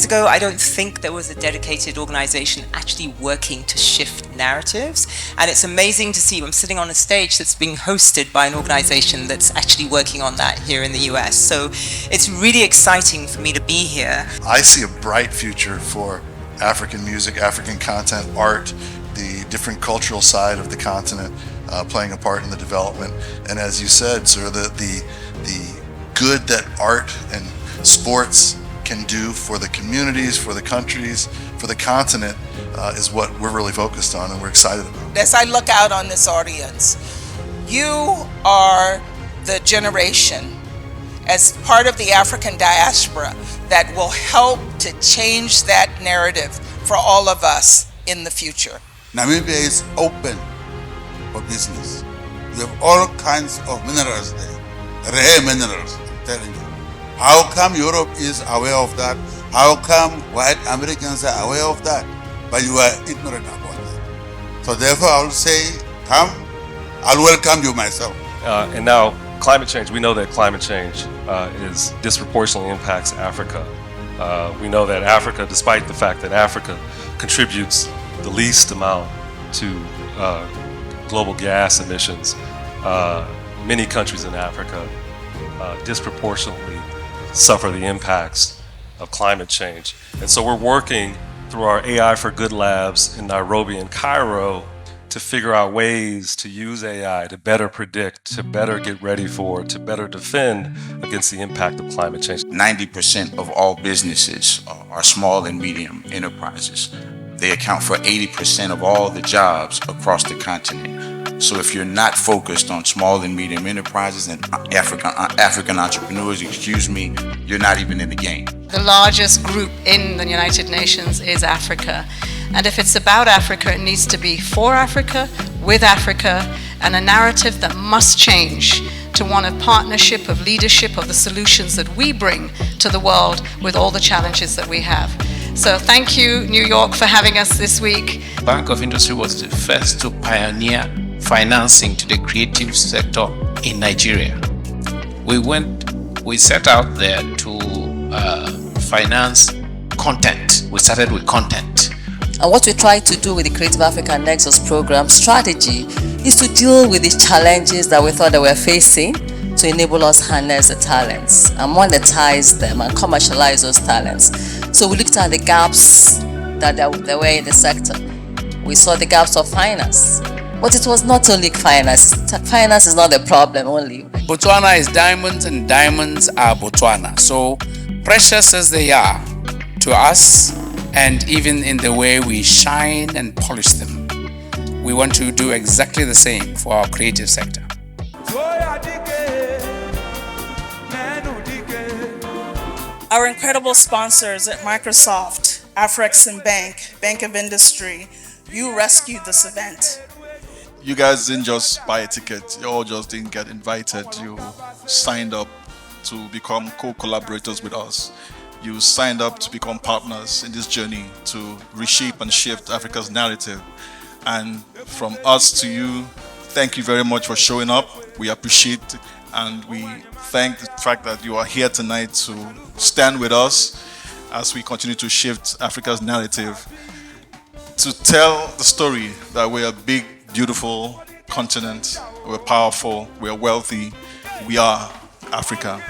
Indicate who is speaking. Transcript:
Speaker 1: ago, I don't think there was a dedicated organization actually working to shift narratives. And it's amazing to see I'm sitting on a stage that's being hosted by an organization that's actually working on that here in the US. So it's really exciting for me to be here.
Speaker 2: I see a bright future for African music, African content, art, the different cultural side of the continent playing a part in the development. And as you said, sir, the good that art and sports can do for the communities, for the countries, for the continent is what we're really focused on and we're excited about.
Speaker 3: As I look out on this audience, you are the generation as part of the African diaspora that will help to change that narrative for all of us in the future.
Speaker 4: Namibia is open for business. You have all kinds of minerals there, rare minerals, I'm telling you. How come Europe is aware of that? How come white Americans are aware of that? But you are ignorant about that. So therefore I will say, come, I'll welcome you myself.
Speaker 5: And now climate change, we know that climate change is disproportionately impacts Africa. We know that Africa, despite the fact that Africa contributes the least amount to global gas emissions, many countries in Africa disproportionately suffer the impacts of climate change. And so we're working through our AI for Good labs in Nairobi and Cairo to figure out ways to use AI to better predict, to better get ready for, to better defend against the impact of climate change.
Speaker 6: 90% of all businesses are small and medium enterprises. They account for 80% of all the jobs across the continent. So if you're not focused on small and medium enterprises and African entrepreneurs, you're not even in the game.
Speaker 7: The largest group in the United Nations is Africa. And if it's about Africa, it needs to be for Africa, with Africa, and a narrative that must change to one of partnership, of leadership, of the solutions that we bring to the world with all the challenges that we have. So thank you, New York, for having us this week.
Speaker 8: Bank of Industry was the first to pioneer financing to the creative sector in Nigeria. We set out there to finance content. We started with content.
Speaker 9: And what we try to do with the Creative Africa Nexus program strategy is to deal with the challenges that we thought that we're facing to enable us harness the talents and monetize them and commercialize those talents. So we looked at the gaps that there were in the sector. We saw the gaps of finance. But it was not only finance. Finance is not the problem only.
Speaker 10: Botswana is diamonds and diamonds are Botswana. So precious as they are to us, and even in the way we shine and polish them, we want to do exactly the same for our creative sector.
Speaker 3: Our incredible sponsors at Microsoft, Afreximbank, Bank of Industry, you rescued this event.
Speaker 11: You guys didn't just buy a ticket, you all just didn't get invited. You signed up to become co-collaborators with us. You signed up to become partners in this journey to reshape and shift Africa's narrative. And from us to you, thank you very much for showing up. We appreciate it, and we thank the fact that you are here tonight to stand with us as we continue to shift Africa's narrative, to tell the story that we're a big, beautiful continent, we're powerful, we're wealthy, we are Africa.